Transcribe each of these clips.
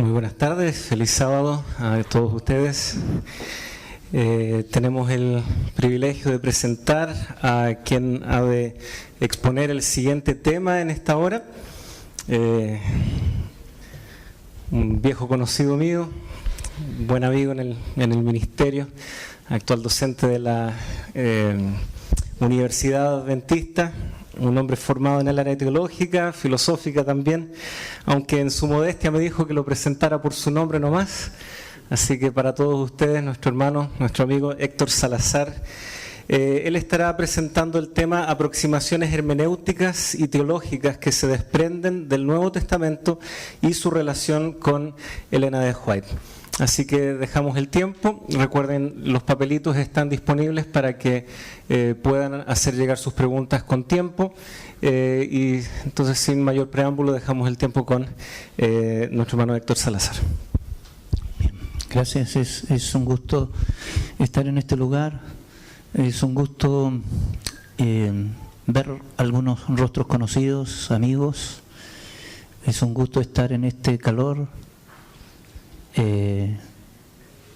Muy buenas tardes, feliz sábado a todos ustedes. Tenemos el privilegio de presentar a quien ha de exponer el siguiente tema en esta hora. Un viejo conocido mío, buen amigo en el ministerio, actual docente de la Universidad Adventista, un hombre formado en el área teológica, filosófica también, aunque en su modestia me dijo que lo presentara por su nombre nomás. Así que para todos ustedes, nuestro hermano, nuestro amigo Héctor Salazar, él estará presentando el tema aproximaciones hermenéuticas y teológicas que se desprenden del Nuevo Testamento y su relación con Elena de White. Así que dejamos el tiempo. Recuerden, los papelitos están disponibles para que puedan hacer llegar sus preguntas con tiempo. Y entonces, sin mayor preámbulo, dejamos el tiempo con nuestro hermano Héctor Salazar. Bien, gracias. Es un gusto estar en este lugar. Es un gusto ver algunos rostros conocidos, amigos. Es un gusto estar en este calor.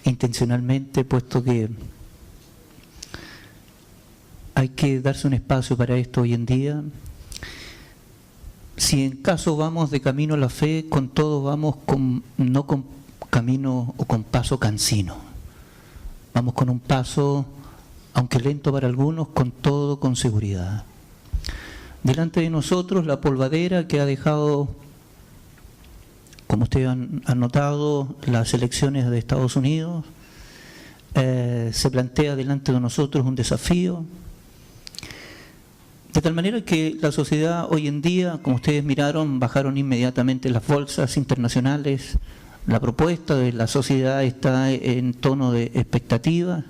Intencionalmente, puesto que hay que darse un espacio para esto hoy en día. Si en caso vamos de camino a la fe, con todo vamos no con camino o con paso cansino. Vamos con un paso, aunque lento para algunos, con todo con seguridad. Delante de nosotros la polvadera que ha dejado, como ustedes han notado, las elecciones de Estados Unidos. Se plantea delante de nosotros un desafío, de tal manera que la sociedad hoy en día, como ustedes miraron, bajaron inmediatamente las bolsas internacionales. La propuesta de la sociedad está en tono de expectativa.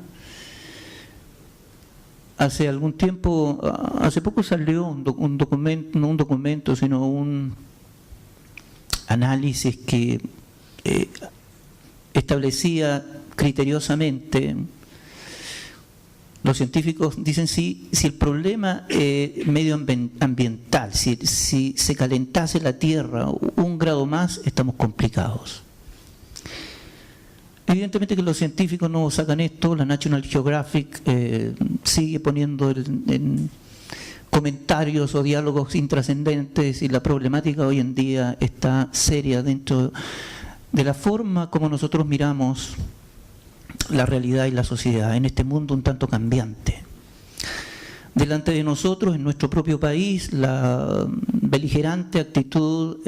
Hace algún tiempo, hace poco salió un documento, no un documento, sino un análisis que establecía criteriosamente, los científicos dicen si el problema medioambiental, si se calentase la Tierra 1 grado más, estamos complicados. Evidentemente que los científicos no sacan esto, la National Geographic sigue poniendo en comentarios o diálogos intrascendentes, y la problemática hoy en día está seria dentro de la forma como nosotros miramos la realidad y la sociedad en este mundo un tanto cambiante. Delante de nosotros, en nuestro propio país, la beligerante actitud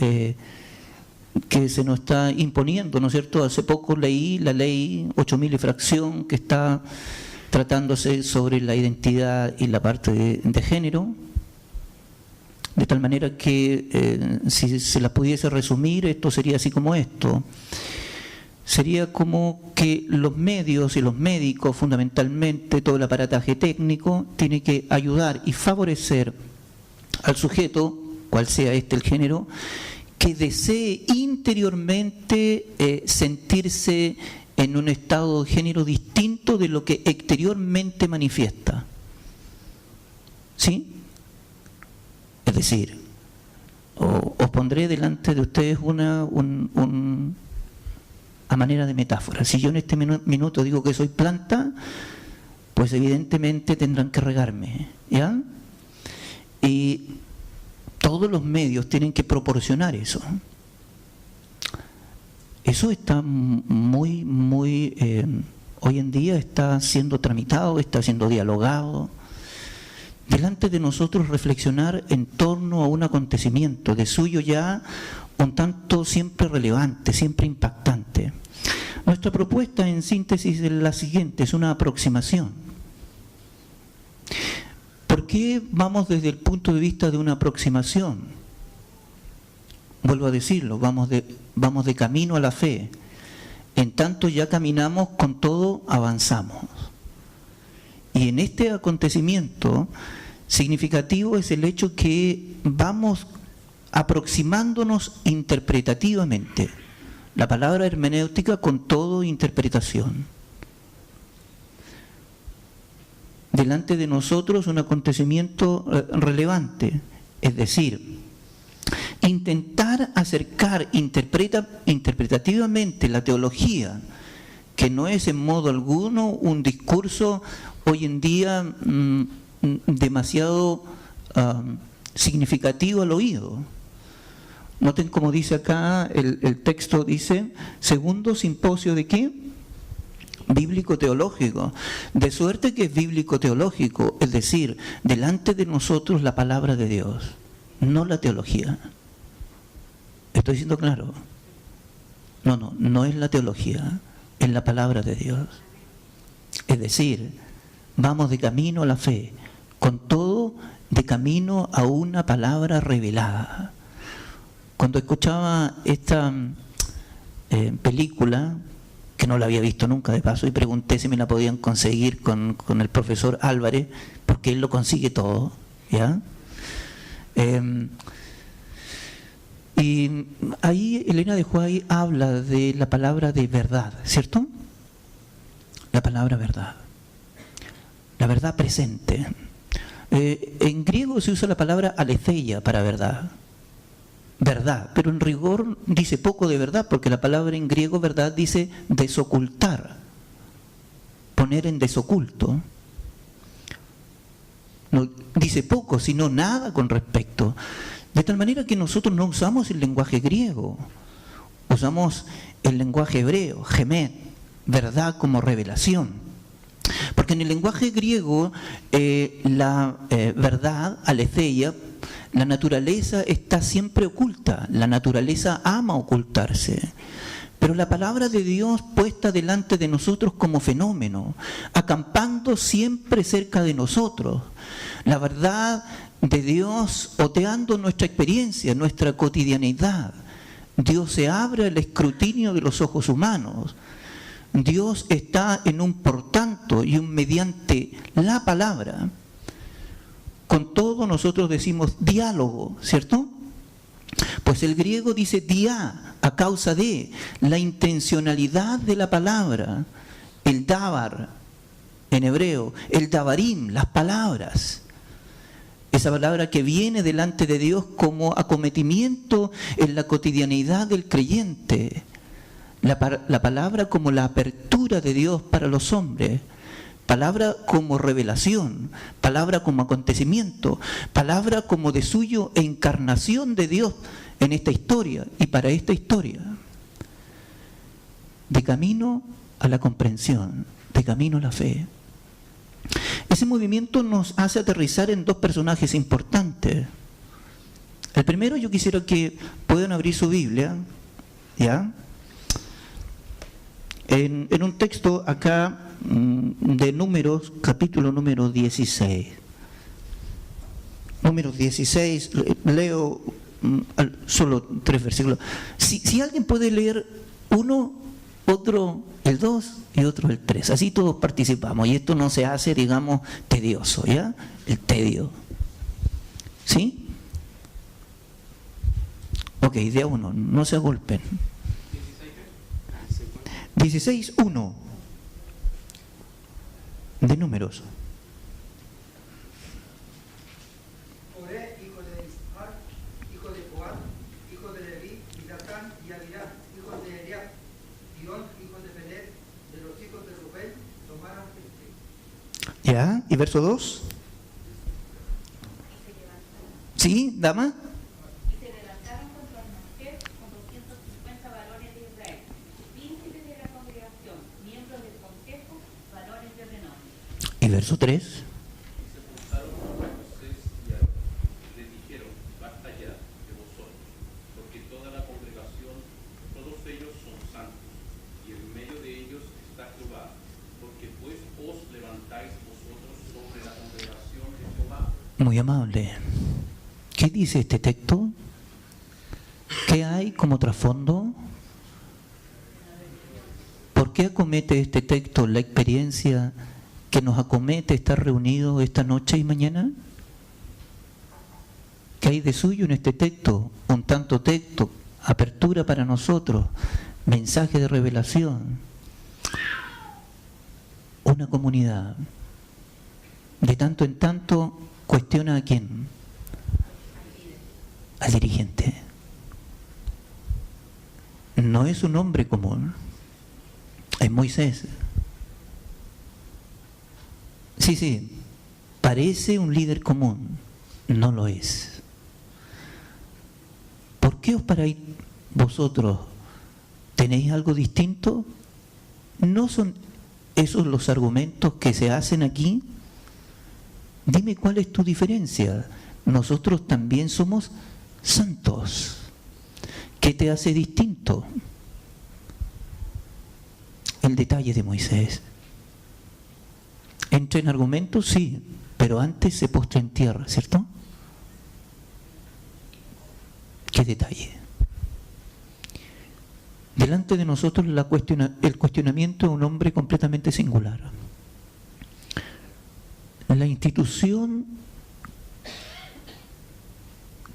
que se nos está imponiendo, ¿no es cierto? Hace poco leí la ley 8.000 y fracción que está tratándose sobre la identidad y la parte de género, de tal manera que si se la pudiese resumir, esto sería así como esto. Sería como que los medios y los médicos, fundamentalmente todo el aparataje técnico, tiene que ayudar y favorecer al sujeto, cual sea este el género, que desee interiormente sentirse en un estado de género distinto de lo que exteriormente manifiesta. ¿Sí? Es decir, os pondré delante de ustedes a manera de metáfora. Si yo en este minuto digo que soy planta, pues evidentemente tendrán que regarme, ¿ya? Y todos los medios tienen que proporcionar eso. Eso está muy, hoy en día está siendo tramitado, está siendo dialogado. Delante de nosotros reflexionar en torno a un acontecimiento de suyo ya un tanto siempre relevante, siempre impactante. Nuestra propuesta en síntesis es la siguiente, es una aproximación. ¿Por qué vamos desde el punto de vista de una aproximación? Vuelvo a decirlo, vamos de camino a la fe. En tanto ya caminamos, con todo avanzamos. Y en este acontecimiento significativo es el hecho que vamos aproximándonos interpretativamente. La palabra hermenéutica con todo interpretación. Delante de nosotros un acontecimiento relevante, es decir, Intentar acercar interpretativamente la teología, que no es en modo alguno un discurso hoy en día demasiado significativo al oído. Noten cómo dice acá, el texto dice, segundo simposio ¿de qué? Bíblico-teológico. De suerte que es bíblico-teológico, es decir, delante de nosotros la palabra de Dios, no la teología. ¿Estoy siendo claro? No es la teología, es la palabra de Dios. Es decir, vamos de camino a la fe, con todo de camino a una palabra revelada. Cuando escuchaba esta película, que no la había visto nunca de paso, y pregunté si me la podían conseguir con el profesor Álvarez, porque él lo consigue todo, ¿ya? Y ahí Elena de White habla de la palabra de verdad, ¿cierto? La palabra verdad. La verdad presente. En griego se usa la palabra aletheia para verdad. Verdad, pero en rigor dice poco de verdad, porque la palabra en griego verdad dice desocultar, poner en desoculto. No dice poco, sino nada con respecto. De tal manera que nosotros no usamos el lenguaje griego, usamos el lenguaje hebreo, gemet, verdad como revelación. Porque en el lenguaje griego la verdad, aletheia, la naturaleza está siempre oculta, la naturaleza ama ocultarse. Pero la palabra de Dios puesta delante de nosotros como fenómeno, acampando siempre cerca de nosotros. La verdad de Dios oteando nuestra experiencia, nuestra cotidianidad. Dios se abre al escrutinio de los ojos humanos. Dios está en un por tanto y un mediante la palabra. Con todo nosotros decimos diálogo, ¿cierto? Pues el griego dice dia, a causa de la intencionalidad de la palabra, el davar en hebreo, el davarim, las palabras. Esa palabra que viene delante de Dios como acometimiento en la cotidianidad del creyente. La palabra como la apertura de Dios para los hombres. Palabra como revelación, palabra como acontecimiento, palabra como de suyo encarnación de Dios en esta historia y para esta historia. De camino a la comprensión, de camino a la fe. Ese movimiento nos hace aterrizar en dos personajes importantes. El primero, yo quisiera que puedan abrir su Biblia, ¿ya? En un texto acá de Números, capítulo número 16. Números 16, leo solo 3 versículos. Si alguien puede leer uno, otro el 2 y otro el 3. Así todos participamos. Y esto no se hace, digamos, tedioso, ¿ya? El tedio. ¿Sí? Ok, de a uno, no se agolpen. 16:1 de Números. Coré, hijo de Isaac, hijo de Joab, hijo de Leví, y Datán y Abirá, hijo de Eliab, Dion, hijo de Pelet, de los hijos de Rubén, tomaron el trigo. ¿Ya? ¿Y verso 2? ¿Sí, dama? Y se levantaron contra Manasés con 250 varones de Israel, príncipes de la congregación, miembros del consejo, varones de renombre. ¿Y verso 3? Se posaron contra Moisés y Aarón, y les dijeron, basta ya de vosotros, porque toda la congregación, todos ellos son santos, y en medio de ellos está Jehová, porque pues os levantáis vosotros sobre la congregación de Jehová. Muy amable. ¿Qué dice este texto? ¿Qué hay como trasfondo? ¿Por qué acomete este texto la experiencia que nos acomete estar reunidos esta noche y mañana? ¿Qué hay de suyo en este texto? Un tanto texto, apertura para nosotros, mensaje de revelación. Una comunidad. De tanto en tanto cuestiona a quién. Al dirigente. no es un hombre común, es Moisés. Sí, parece un líder común, no lo es. ¿Por qué os paráis vosotros? ¿Tenéis algo distinto? ¿No son esos los argumentos que se hacen aquí? Dime cuál es tu diferencia. Nosotros también somos santos. ¿Qué te hace distinto? El detalle de Moisés. ¿Entra en argumentos? Sí, pero antes se postra en tierra, ¿cierto? ¿Qué detalle? Delante de nosotros el cuestionamiento de un hombre completamente singular. La institución,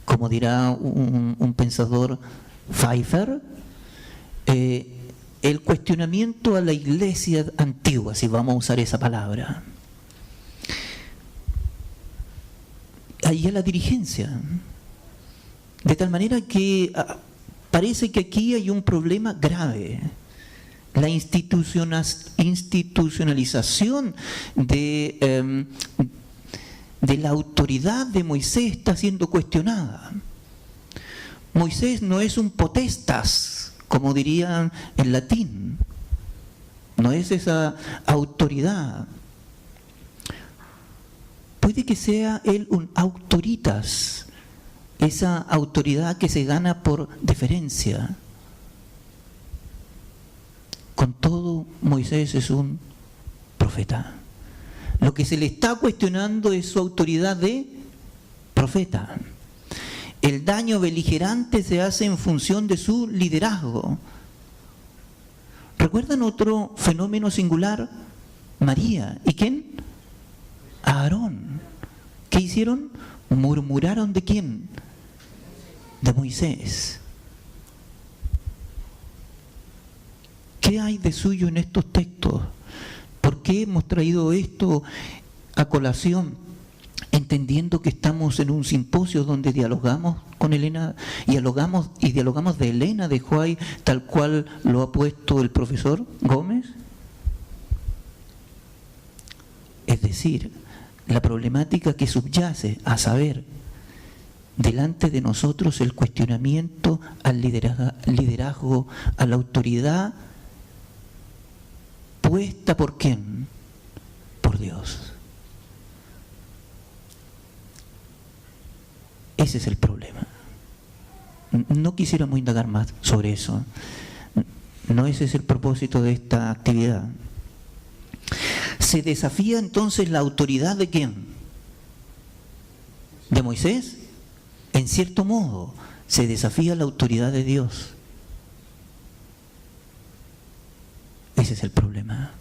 como dirá un pensador Pfeiffer, el cuestionamiento a la iglesia antigua, si vamos a usar esa palabra, ahí a la dirigencia, de tal manera que parece que aquí hay un problema grave. La institucionalización de la autoridad de Moisés está siendo cuestionada. Moisés no es un potestas, como dirían en latín. No es esa autoridad. Puede que sea él un autoritas, esa autoridad que se gana por deferencia. Con todo, Moisés es un profeta. Lo que se le está cuestionando es su autoridad de profeta. El daño beligerante se hace en función de su liderazgo. ¿Recuerdan otro fenómeno singular? María. ¿Y quién? Aarón. ¿Qué hicieron? Murmuraron ¿de quién? De Moisés. ¿Qué hay de suyo en estos textos? ¿Por qué hemos traído esto a colación? Entendiendo que estamos en un simposio donde dialogamos con Elena, dialogamos de Elena de White, tal cual lo ha puesto el profesor Gómez. Es decir, la problemática que subyace, a saber, delante de nosotros el cuestionamiento al liderazgo, a la autoridad puesta ¿por quién? Por Dios. Ese es el problema. No quisiéramos indagar más sobre eso. No ese es el propósito de esta actividad. Se desafía entonces la autoridad ¿de quién? ¿De Moisés? En cierto modo, se desafía la autoridad de Dios. Ese es el problema.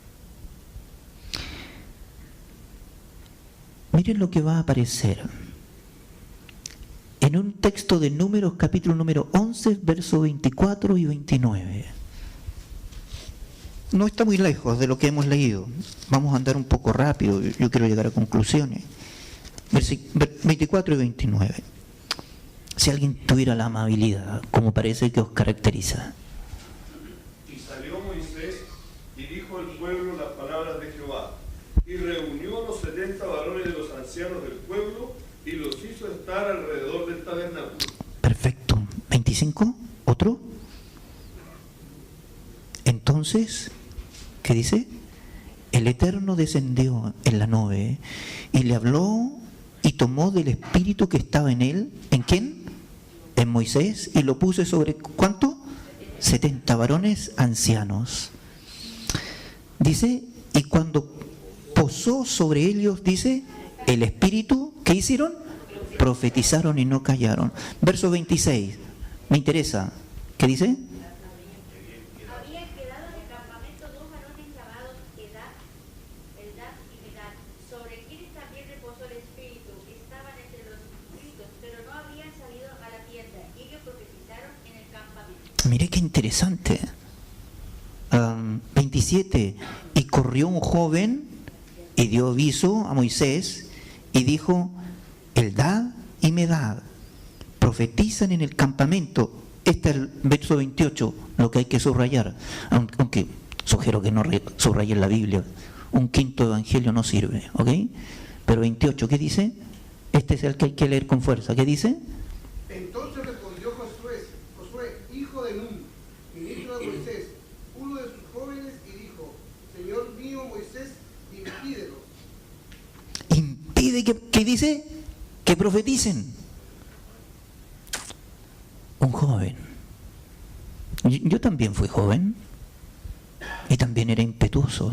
Miren lo que va a aparecer en un texto de Números, capítulo número 11, versos 24 y 29. No está muy lejos de lo que hemos leído. Vamos a andar un poco rápido, yo quiero llegar a conclusiones. 24 y 29. Si alguien tuviera la amabilidad, como parece que os caracteriza. Y salió Moisés y dijo al pueblo las palabras de Jehová, y reunió los 70 varones de los ancianos del pueblo, y los hizo estar alrededor del tabernáculo. Perfecto. 25, ¿otro? Entonces, ¿qué dice? El Eterno descendió en la nube y le habló y tomó del espíritu que estaba en él. ¿En quién? En Moisés, y lo puso sobre ¿cuánto? 70 varones ancianos. Dice, y cuando posó sobre ellos, dice, el espíritu, ¿qué hicieron? Profetizaron y no callaron. Verso 26, me interesa. ¿Qué dice? Había quedado en el campamento 2 varones llamados Eldad y Medad, sobre quienes también reposó el espíritu. Estaban entre los inscritos, pero no habían salido a la tienda, y ellos profetizaron en el campamento. Mire qué interesante. 27, y corrió un joven y dio aviso a Moisés y dijo, Eldad y Medad profetizan en el campamento. este es el verso 28, lo que hay que subrayar, aunque sugiero que no subrayen la Biblia, un quinto evangelio no sirve, ¿ok? Pero 28, ¿qué dice? Este es el que hay que leer con fuerza, ¿qué dice? Entonces respondió Josué, hijo de Nun, ministro de Moisés, uno de sus jóvenes, y dijo: Señor mío Moisés, impídelo. Impide que dice que profeticen. Un joven. Yo también fui joven y también era impetuoso.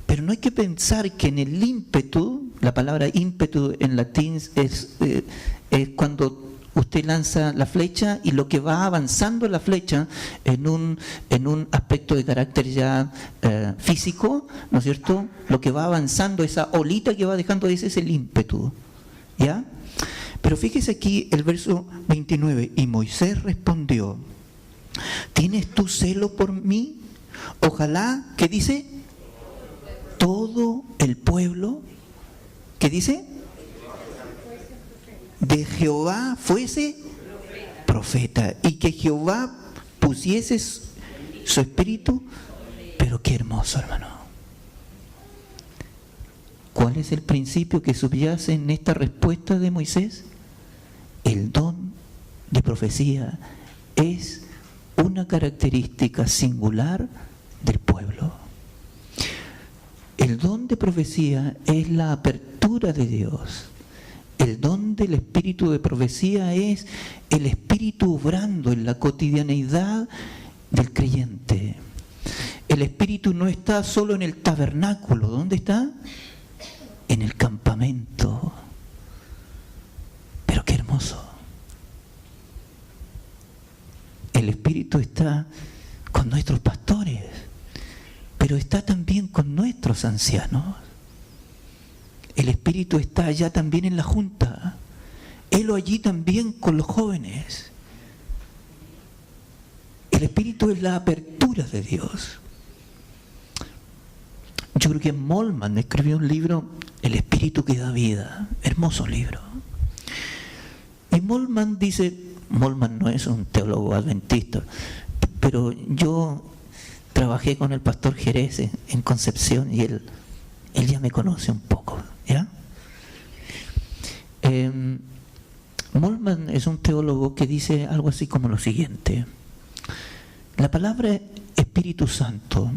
Pero no hay que pensar que en el ímpetu, la palabra ímpetu en latín es cuando usted lanza la flecha y lo que va avanzando la flecha en un aspecto de carácter ya físico, ¿no es cierto? Lo que va avanzando, esa olita que va dejando, ese es el ímpetu, ¿ya? Pero fíjese aquí el verso 29, y Moisés respondió: ¿tienes tú celo por mí? Ojalá, ¿qué dice? Todo el pueblo, ¿qué dice? De Jehová fuese profeta, y que Jehová pusiese su espíritu. Pero qué hermoso, hermano. ¿Cuál es el principio que subyace en esta respuesta de Moisés? El don de profecía es una característica singular del pueblo. El don de profecía es la apertura de Dios. El don del espíritu de profecía es el espíritu obrando en la cotidianeidad del creyente. El espíritu no está solo en el tabernáculo. ¿Dónde está? En el campamento. Pero qué hermoso. El espíritu está con nuestros pastores, pero está también con nuestros ancianos. El espíritu está allá también en la junta. Helo allí también con los jóvenes. El espíritu es la apertura de Dios. Yo creo que Molman escribió un libro, El espíritu que da vida. Hermoso libro. Y Molman dice, Molman no es un teólogo adventista, pero yo trabajé con el pastor Jerez en Concepción y él ya me conoce un poco, ¿ya? Molman es un teólogo que dice algo así como lo siguiente: la palabra Espíritu Santo,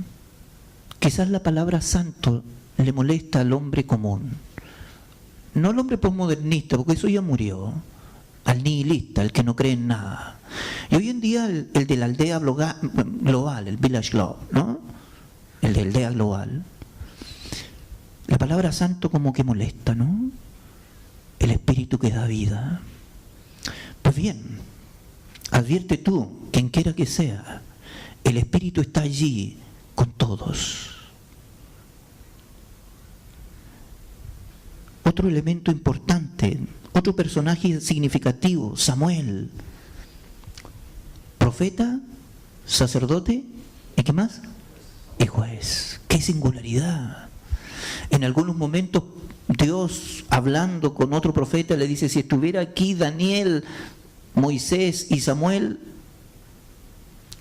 quizás la palabra santo le molesta al hombre común, no al hombre postmodernista, porque eso ya murió, al nihilista, al que no cree en nada. Y hoy en día el de la aldea global, el village globe, ¿no? El de la aldea global. La palabra santo como que molesta, ¿no? El espíritu que da vida. Pues bien, advierte tú, quien quiera que sea, el espíritu está allí con todos. Otro elemento importante, otro personaje significativo, Samuel, profeta, sacerdote, ¿y qué más? Y juez. ¡Qué singularidad! En algunos momentos Dios, hablando con otro profeta, le dice: si estuviera aquí Daniel, Moisés y Samuel,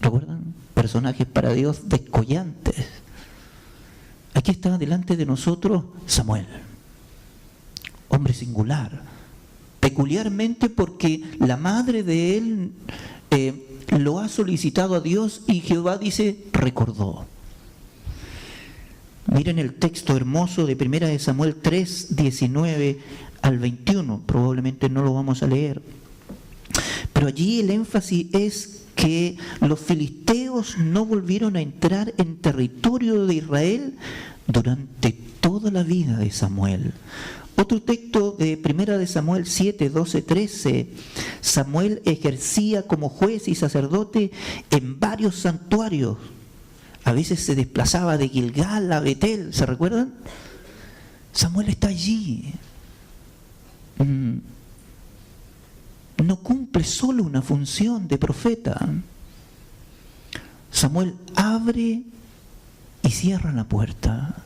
¿recuerdan? Personajes para Dios descollantes. Aquí está delante de nosotros Samuel, hombre singular, peculiarmente porque la madre de él lo ha solicitado a Dios y Jehová dice, recordó. Miren el texto hermoso de 1 de Samuel 3, 19 al 21, probablemente no lo vamos a leer, pero allí el énfasis es que los filisteos no volvieron a entrar en territorio de Israel durante toda la vida de Samuel. Otro texto de 1 de Samuel 7, 12, 13, Samuel ejercía como juez y sacerdote en varios santuarios. A veces se desplazaba de Gilgal a Betel, ¿se recuerdan? Samuel está allí. No cumple solo una función de profeta. Samuel abre y cierra la puerta.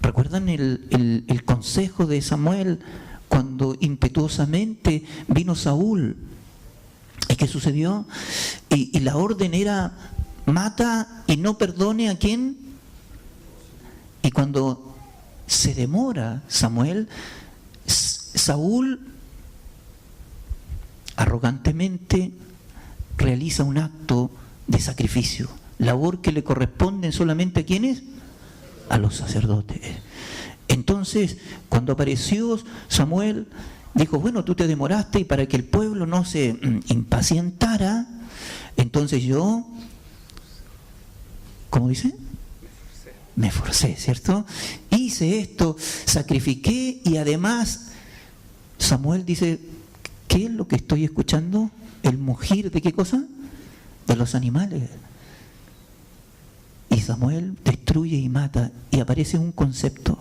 ¿Recuerdan el consejo de Samuel cuando impetuosamente vino Saúl? ¿Y qué sucedió? Y la orden era: mata y no perdone a quién. Y cuando se demora Samuel, Saúl arrogantemente realiza un acto de sacrificio, labor que le corresponde solamente a ¿quiénes? A los sacerdotes. Entonces, cuando apareció Samuel, dijo: bueno, tú te demoraste, y para que el pueblo no se impacientara, entonces yo, ¿cómo dice? Me forcé, ¿cierto? Hice esto, sacrifiqué, y además Samuel dice: ¿qué es lo que estoy escuchando? ¿El mugir de qué cosa? De los animales. Y Samuel destruye y mata, y aparece un concepto.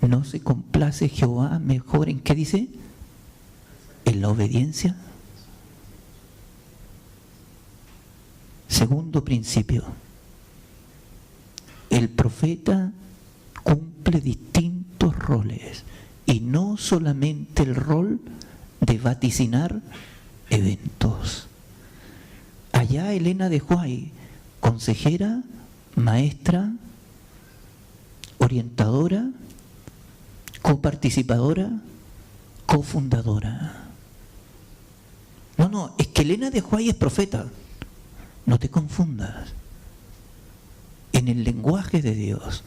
¿No se complace Jehová mejor en qué dice? En la obediencia. Segundo principio: el profeta cumple distintos roles, y no solamente el rol de vaticinar eventos. Allá Elena de Huay, consejera, maestra, orientadora, coparticipadora, cofundadora. No, es que Elena de Huay es profeta. No te confundas. En el lenguaje de Dios,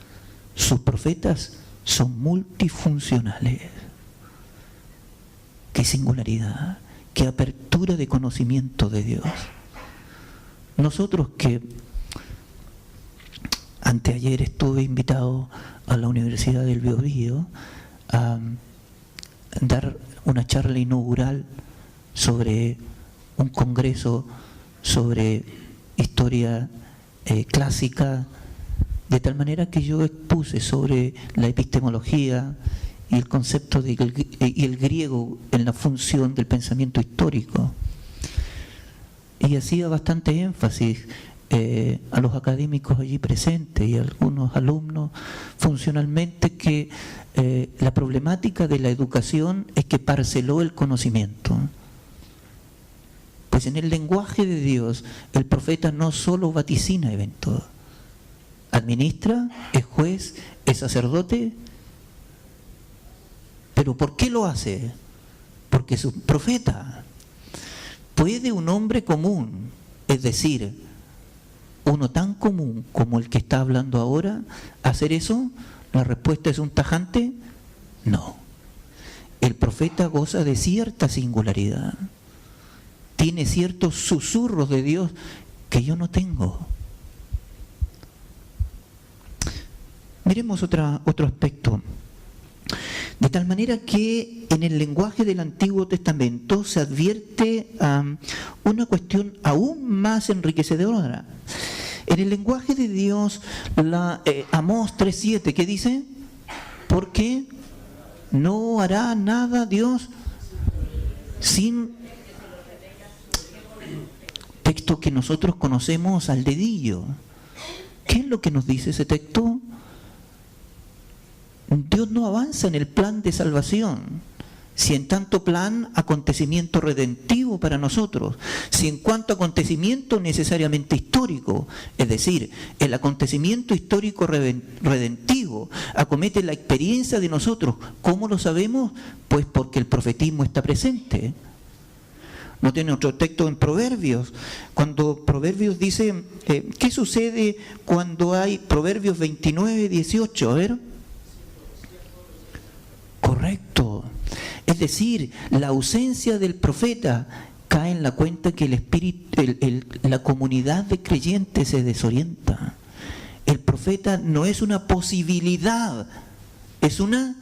sus profetas son multifuncionales. Qué singularidad, qué apertura de conocimiento de Dios. Nosotros que anteayer estuve invitado a la Universidad del Biobío a dar una charla inaugural sobre un congreso sobre historia clásica, de tal manera que yo expuse sobre la epistemología y el concepto y el griego en la función del pensamiento histórico. Y hacía bastante énfasis a los académicos allí presentes y a algunos alumnos funcionalmente que la problemática de la educación es que parceló el conocimiento. Pues en el lenguaje de Dios, el profeta no solo vaticina eventos, administra, es juez, es sacerdote. ¿Pero por qué lo hace? Porque es un profeta. ¿Puede un hombre común, es decir, uno tan común como el que está hablando ahora, hacer eso? La respuesta es un tajante: no. El profeta goza de cierta singularidad, tiene ciertos susurros de Dios que yo no tengo. Miremos otro aspecto. De tal manera que en el lenguaje del Antiguo Testamento se advierte una cuestión aún más enriquecedora. En el lenguaje de Dios, Amós 3:7, ¿qué dice? Porque no hará nada Dios sin... Texto que nosotros conocemos al dedillo. ¿Qué es lo que nos dice ese texto? Dios no avanza en el plan de salvación, si en tanto plan acontecimiento redentivo para nosotros, si en cuanto acontecimiento necesariamente histórico, es decir, el acontecimiento histórico redentivo acomete la experiencia de nosotros. ¿Cómo lo sabemos? Pues porque el profetismo está presente. ¿No tiene otro texto en Proverbios? Cuando Proverbios dice, ¿qué sucede cuando hay Proverbios 29:18? A ver. Correcto. Es decir, la ausencia del profeta cae en la cuenta que el espíritu, la comunidad de creyentes se desorienta. El profeta no es una posibilidad, es una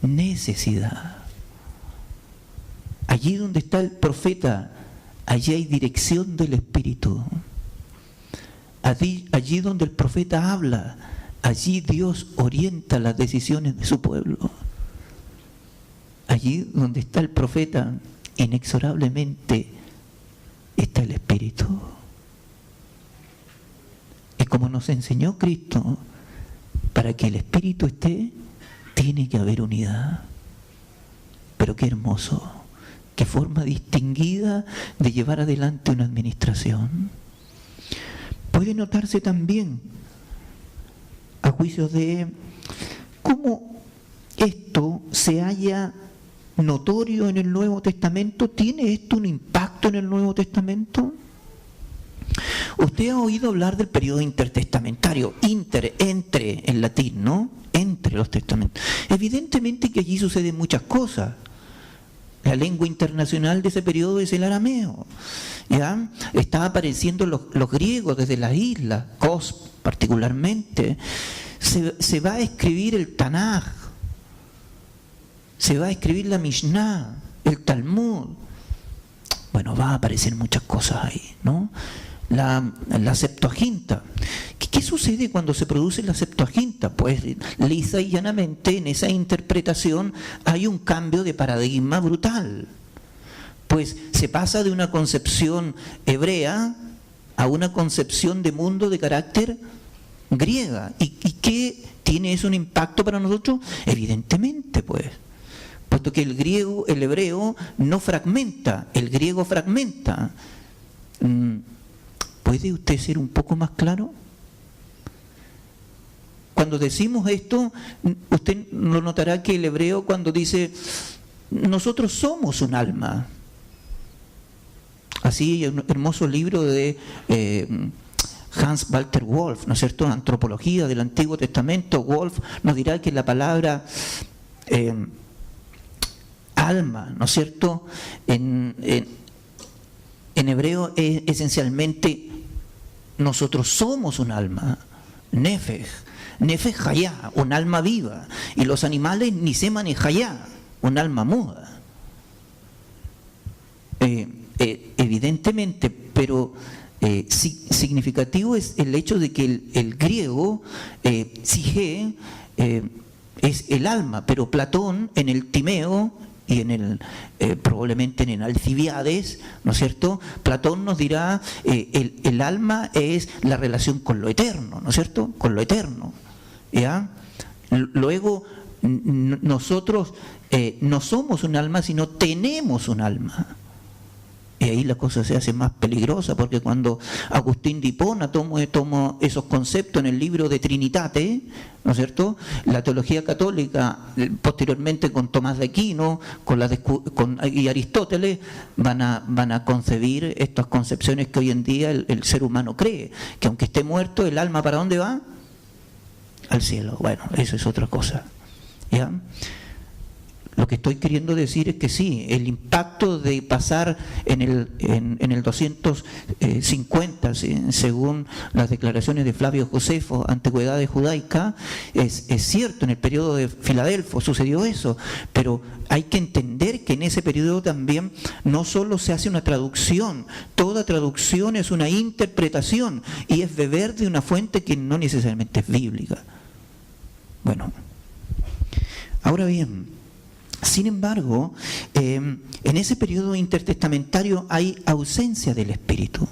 necesidad. Allí donde está el profeta, allí hay dirección del Espíritu. Allí donde el profeta habla, allí Dios orienta las decisiones de su pueblo. Allí donde está el profeta, inexorablemente está el Espíritu. como nos enseñó Cristo, para que el Espíritu esté, tiene que haber unidad. Pero qué hermoso, qué forma distinguida de llevar adelante una administración. Puede notarse también, a juicio de cómo esto se halla notorio en el Nuevo Testamento. ¿Tiene esto un impacto en el Nuevo Testamento? Usted ha oído hablar del periodo intertestamentario, entre en latín, ¿no? Entre los testamentos. Evidentemente que allí suceden muchas cosas. La lengua internacional de ese periodo es el arameo. ¿Ya? Están apareciendo los griegos desde las islas, Kos particularmente. Se va a escribir el Tanaj, se va a escribir la Mishnah, el Talmud. Bueno, va a aparecer muchas cosas ahí, ¿no? La Septuaginta. ¿Qué sucede cuando se produce la Septuaginta? Pues lisa y llanamente en esa interpretación hay un cambio de paradigma brutal. Pues se pasa de una concepción hebrea a una concepción de mundo de carácter griega. ¿Y qué tiene eso un impacto para nosotros? Evidentemente, pues. Puesto que el hebreo no fragmenta, el griego fragmenta. ¿Puede usted ser un poco más claro? Cuando decimos esto, usted lo notará que el hebreo cuando dice, nosotros somos un alma. Así hay un hermoso libro de Hans Walter Wolf, ¿no es cierto? Antropología del Antiguo Testamento. Wolf nos dirá que la palabra alma, ¿no es cierto?, en hebreo es esencialmente nosotros somos un alma, nefesh hayá, un alma viva, y los animales niseman hayá, un alma muda. Evidentemente, pero significativo es el hecho de que el griego, psique, es el alma, pero Platón en el Timeo y probablemente en el Alcibiades, ¿no es cierto?, Platón nos dirá el alma es la relación con lo eterno, ¿no es cierto?, con lo eterno, ¿ya? Luego nosotros no somos un alma, sino tenemos un alma. Y ahí la cosa se hace más peligrosa, porque cuando Agustín de Hipona tomó esos conceptos en el libro de Trinitate, ¿no es cierto?, la teología católica, posteriormente con Tomás de Aquino y Aristóteles, van a concebir estas concepciones que hoy en día el ser humano cree, que aunque esté muerto, el alma ¿para dónde va? Al cielo. Bueno, eso es otra cosa, ¿ya? Lo que estoy queriendo decir es que sí, el impacto de pasar en el 250, ¿sí?, según las declaraciones de Flavio Josefo, Antigüedades Judaicas, es cierto, en el periodo de Filadelfo sucedió eso, pero hay que entender que en ese periodo también no solo se hace una traducción, toda traducción es una interpretación y es beber de una fuente que no necesariamente es bíblica. Bueno, ahora bien, sin embargo, en ese periodo intertestamentario hay ausencia del Espíritu.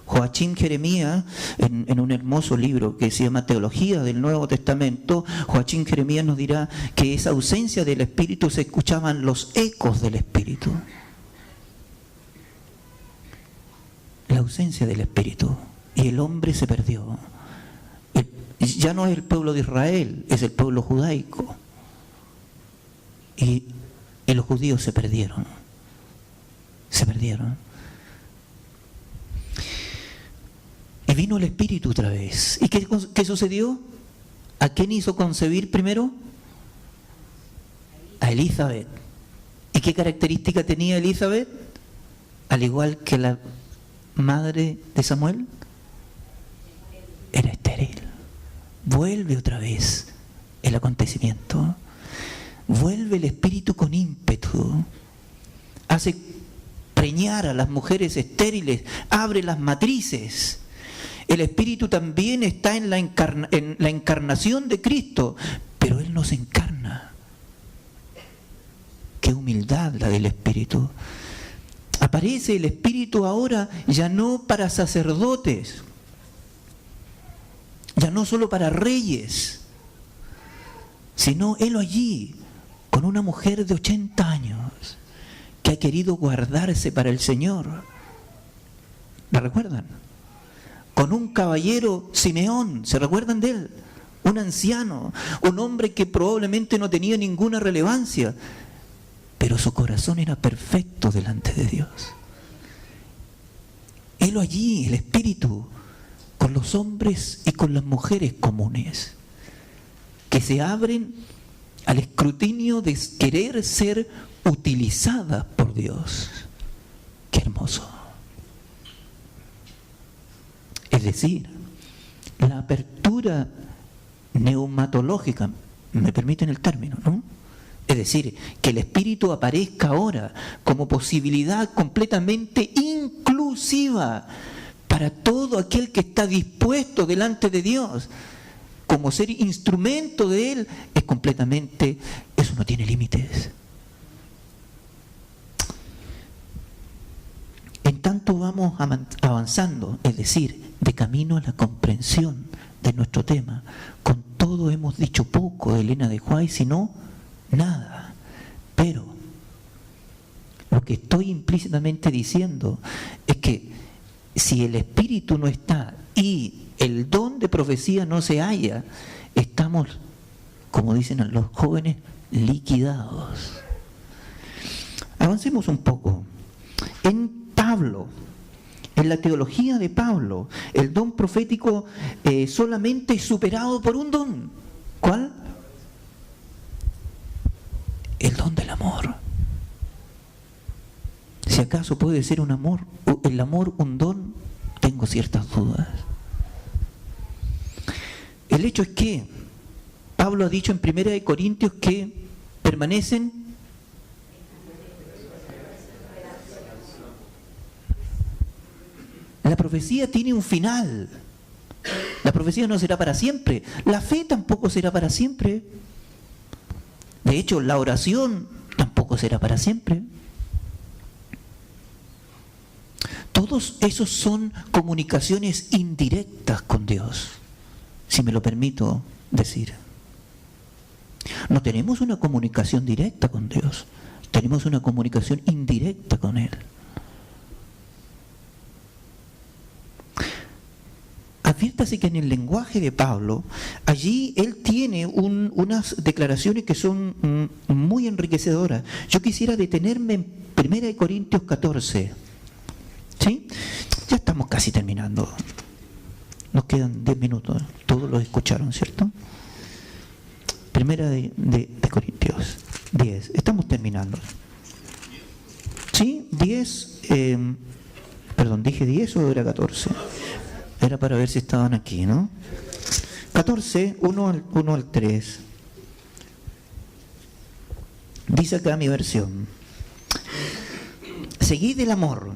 Joachim Jeremías, en un hermoso libro que se llama Teología del Nuevo Testamento, Joachim Jeremías nos dirá que esa ausencia del Espíritu se escuchaban los ecos del Espíritu. La ausencia del Espíritu. Y el hombre se perdió. Ya no es el pueblo de Israel, es el pueblo judaico. Y los judíos se perdieron. Se perdieron. Y vino el Espíritu otra vez. ¿Y qué sucedió? ¿A quién hizo concebir primero? A Elizabeth. ¿Y qué característica tenía Elizabeth? Al igual que la madre de Samuel, era estéril. Vuelve otra vez el acontecimiento. Vuelve el Espíritu con ímpetu, hace preñar a las mujeres estériles, abre las matrices. El Espíritu también está en la encarnación de Cristo, pero Él nos encarna. Qué humildad la del Espíritu. Aparece el Espíritu ahora ya no para sacerdotes, ya no solo para reyes, sino helo allí, con una mujer de 80 años, que ha querido guardarse para el Señor. ¿La recuerdan? Con un caballero, Simeón, ¿se recuerdan de él? Un anciano, un hombre que probablemente no tenía ninguna relevancia, pero su corazón era perfecto delante de Dios. Helo allí, el Espíritu, con los hombres y con las mujeres comunes, que se abren al escrutinio de querer ser utilizadas por Dios. ¡Qué hermoso! Es decir, la apertura neumatológica, me permiten el término, ¿no? Es decir, que el Espíritu aparezca ahora como posibilidad completamente inclusiva para todo aquel que está dispuesto delante de Dios, como ser instrumento de Él, es completamente, eso no tiene límites. En tanto vamos avanzando, es decir, de camino a la comprensión de nuestro tema. Con todo hemos dicho poco de Elena de White, sino nada. Pero lo que estoy implícitamente diciendo es que si el Espíritu no está y el don de profecía no se halla, estamos, como dicen los jóvenes, liquidados. Avancemos un poco. En Pablo, en la teología de Pablo, el don profético solamente es superado por un don. ¿Cuál? El don del amor. Si acaso puede ser el amor un don, tengo ciertas dudas. El hecho es que Pablo ha dicho en 1 Corintios que permanecen la profecía tiene un final. La profecía no será para siempre. La fe tampoco será para siempre. De hecho, la oración tampoco será para siempre. Todos esos son comunicaciones indirectas con Dios, si me lo permito decir. No tenemos una comunicación directa con Dios, tenemos una comunicación indirecta con Él. Adviértase que en el lenguaje de Pablo, allí él tiene unas declaraciones que son muy enriquecedoras. Yo quisiera detenerme en 1 Corintios 14. ¿Sí? Ya estamos casi terminando. Nos quedan 10 minutos. Todos los escucharon, ¿cierto? 1 de Corintios 10. Estamos terminando. ¿Sí? 10. Perdón, ¿dije 10 o era 14? Era para ver si estaban aquí, ¿no? 14, 1 al 3. Dice acá mi versión: seguid el amor,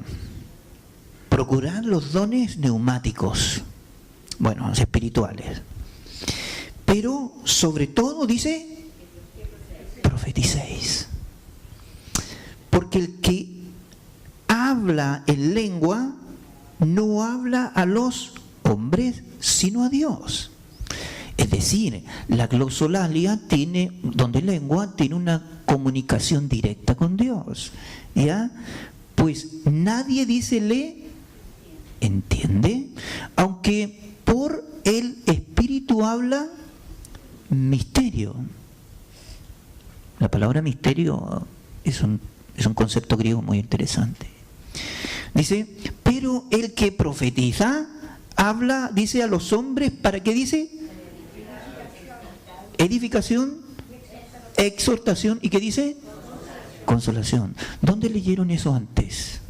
procurad los dones neumáticos, bueno, los espirituales, pero sobre todo, dice, profeticéis. Porque el que habla en lengua no habla a los hombres, sino a Dios. Es decir, la glosolalia tiene, donde lengua, tiene una comunicación directa con Dios. ¿Ya? Pues nadie dice le entiende, aunque por el Espíritu habla misterio. La palabra misterio es un concepto griego muy interesante. Dice, pero el que profetiza habla, dice, a los hombres, ¿para qué dice? Edificación, exhortación, ¿y qué dice? Consolación. ¿Dónde leyeron eso antes?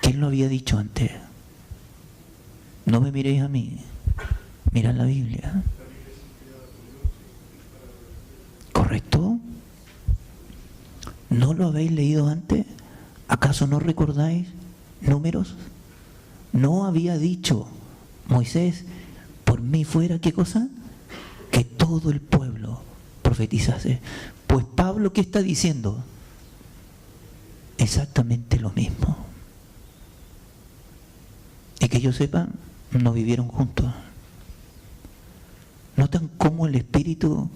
¿Quién lo había dicho antes? No me miréis a mí, mirad la Biblia. ¿Correcto? ¿No lo habéis leído antes? ¿Acaso no recordáis Números? ¿No había dicho Moisés, por mí fuera, qué cosa? Que todo el pueblo profetizase. Pues Pablo, ¿qué está diciendo? Exactamente lo mismo. Y que yo sepa, no vivieron juntos. ¿Notan cómo el Espíritu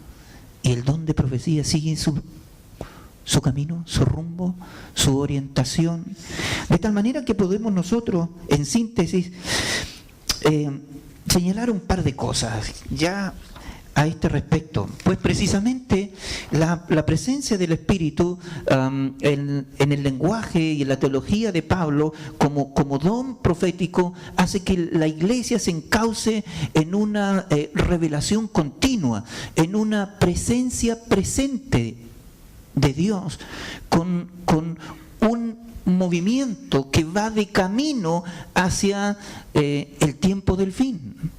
y el don de profecía siguen su camino, su rumbo, su orientación? De tal manera que podemos nosotros, en síntesis, señalar un par de cosas ya a este respecto. Pues precisamente la presencia del Espíritu en el lenguaje y en la teología de Pablo como don profético hace que la iglesia se encauce en una revelación continua, en una presencia presente de Dios, con un movimiento que va de camino hacia el tiempo del fin.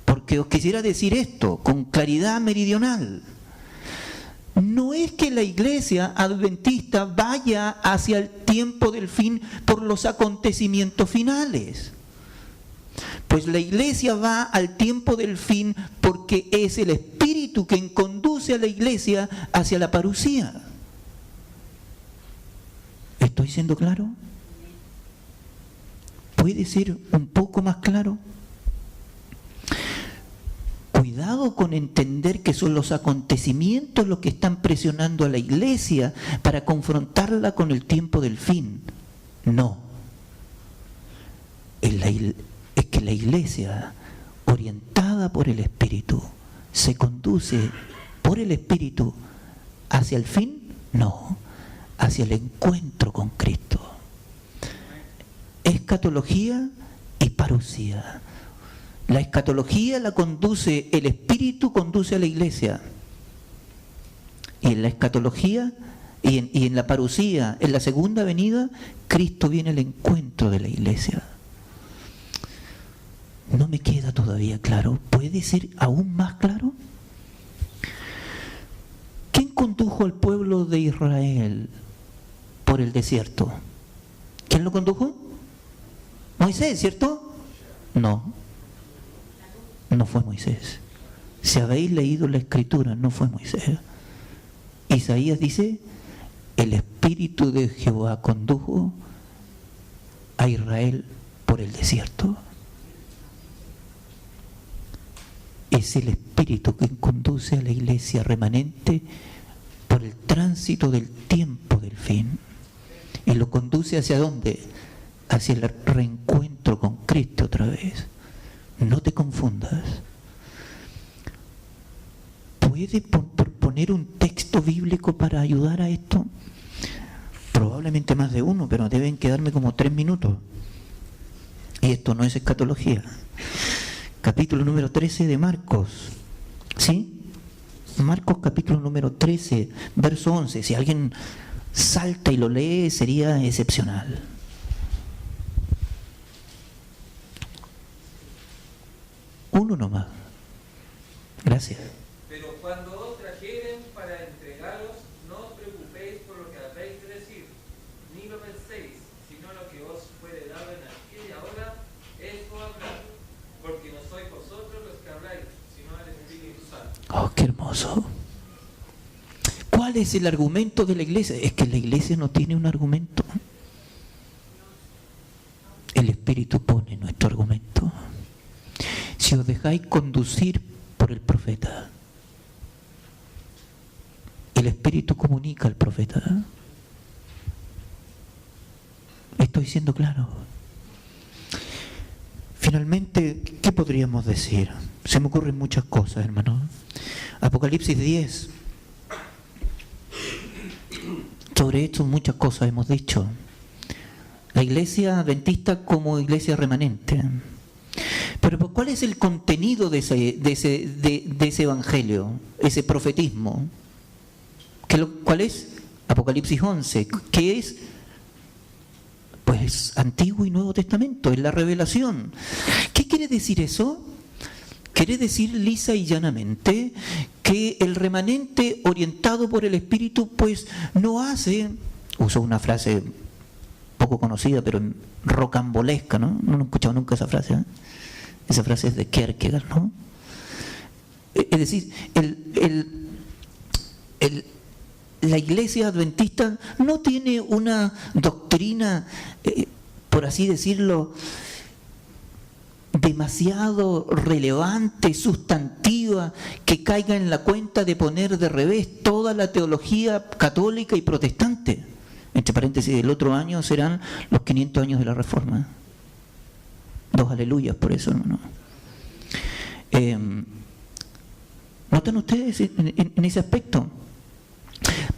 Porque os quisiera decir esto con claridad meridional. No es que la iglesia adventista vaya hacia el tiempo del fin por los acontecimientos finales. Pues la iglesia va al tiempo del fin porque es el Espíritu quien conduce a la iglesia hacia la parusía. ¿Estoy siendo claro? ¿Puede ser un poco más claro? Cuidado con entender que son los acontecimientos los que están presionando a la iglesia para confrontarla con el tiempo del fin. No. Es que la iglesia, orientada por el Espíritu, se conduce por el Espíritu hacia el fin, no, hacia el encuentro con Cristo. Escatología y parusía. La escatología la conduce, el Espíritu conduce a la iglesia. Y en la escatología y en la parusía, en la segunda venida, Cristo viene al encuentro de la iglesia. No me queda todavía claro. ¿Puede ser aún más claro? ¿Quién condujo al pueblo de Israel por el desierto? ¿Quién lo condujo? Moisés, ¿cierto? No. No fue Moisés. Si habéis leído la Escritura, no fue Moisés. Isaías dice, el Espíritu de Jehová condujo a Israel por el desierto. Es el Espíritu que conduce a la iglesia remanente por el tránsito del tiempo del fin. Y lo conduce ¿hacia dónde? Hacia el reencuentro con Cristo otra vez. No te confundas. ¿Puede poner un texto bíblico para ayudar a esto? Probablemente más de uno, pero deben quedarme como 3 minutos. Y esto no es escatología. Capítulo número 13 de Marcos. ¿Sí? Marcos capítulo número 13, verso 11. Si alguien salta y lo lee, sería excepcional. Uno nomás. Gracias. Pero cuando os trajeren para entregaros, no os preocupéis por lo que habréis de decir, ni lo penséis, sino lo que os fuere dado en aquella hora, eso hablad, porque no sois vosotros los que habláis, sino el Espíritu Santo. Oh, qué hermoso. ¿Cuál es el argumento de la iglesia? Es que la iglesia no tiene un argumento. El Espíritu pone nuestro argumento. Si os dejáis conducir por el profeta, el Espíritu comunica al profeta. Estoy siendo claro. Finalmente, ¿qué podríamos decir? Se me ocurren muchas cosas, hermano. Apocalipsis 10. Sobre esto muchas cosas hemos dicho. La iglesia adventista como iglesia remanente. Pero ¿cuál es el contenido de ese evangelio, ese profetismo? ¿Cuál es? Apocalipsis 11. ¿Qué es? Pues Antiguo y Nuevo Testamento, es la revelación. ¿Qué quiere decir eso? Quiere decir lisa y llanamente que el remanente orientado por el Espíritu pues no hace, uso una frase poco conocida pero rocambolesca, ¿no? No he escuchado nunca esa frase, ¿eh? Esa frase es de Kierkegaard, ¿no? Es decir, la iglesia adventista no tiene una doctrina, por así decirlo, demasiado relevante, sustantiva, que caiga en la cuenta de poner de revés toda la teología católica y protestante. Entre paréntesis, el otro año serán los 500 años de la Reforma. 2 aleluyas por eso, hermano. ¿Notan ustedes en ese aspecto?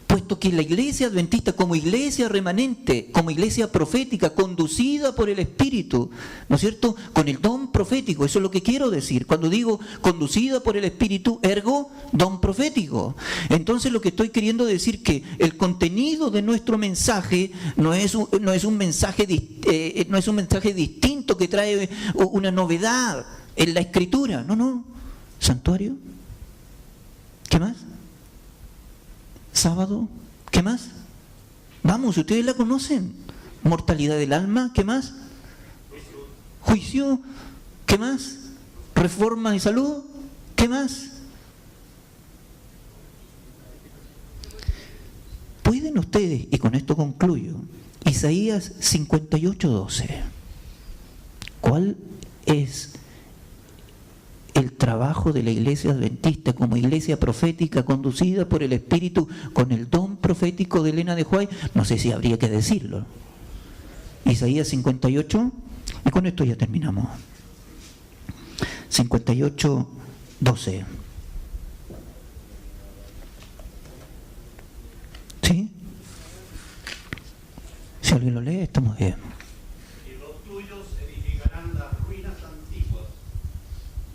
Puesto que la iglesia adventista, como iglesia remanente, como iglesia profética, conducida por el Espíritu, ¿no es cierto?, con el don profético, eso es lo que quiero decir. Cuando digo conducida por el Espíritu, ergo don profético. Entonces lo que estoy queriendo decir que el contenido de nuestro mensaje no es un mensaje distinto que trae una novedad en la Escritura. No. Santuario. ¿Qué más? Sábado, ¿qué más? Vamos, ustedes la conocen. Mortalidad del alma, ¿qué más? Juicio, ¿qué más? Reforma y salud, ¿qué más? ¿Pueden ustedes, y con esto concluyo, Isaías 58:12, ¿cuál es el trabajo de la iglesia adventista como iglesia profética conducida por el Espíritu con el don profético de Elena de White? No sé si habría que decirlo. Isaías 58, y con esto ya terminamos. 58:12. ¿Sí? Si alguien lo lee, estamos bien. Y los tuyos edificarán las ruinas antiguas.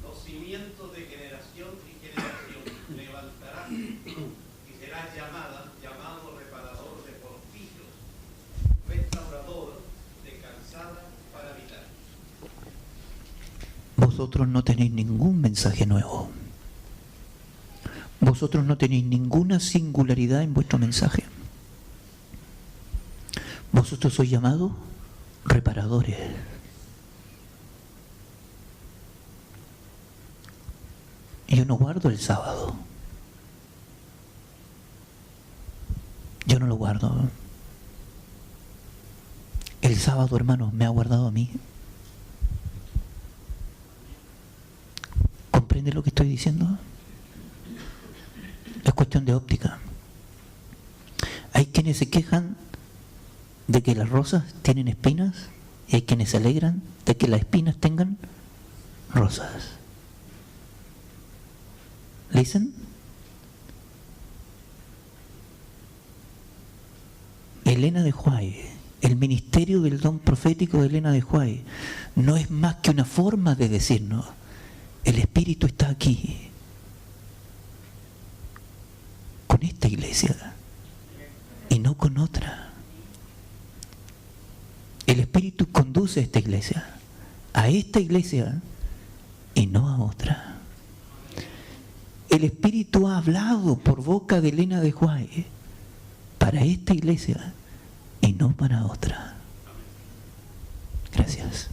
Los cimientos de generación y generación levantarás y serás llamado reparador de portillos, restaurador de calzada para habitar. Vosotros no tenéis ningún mensaje nuevo. Vosotros no tenéis ninguna singularidad en vuestro mensaje. Vosotros sois llamados reparadores. Yo no guardo el sábado. Yo no lo guardo. El sábado, hermanos, me ha guardado a mí. ¿Comprende lo que estoy diciendo? Es cuestión de óptica. Hay quienes se quejan de que las rosas tienen espinas y hay quienes se alegran de que las espinas tengan rosas. ¿Listen? Elena de White, el ministerio del don profético de Elena de White, no es más que una forma de decirnos: el Espíritu está aquí, con esta iglesia y no con otra. El Espíritu conduce a esta iglesia y no a otra. El Espíritu ha hablado por boca de Elena de White para esta iglesia y no para otra. Gracias.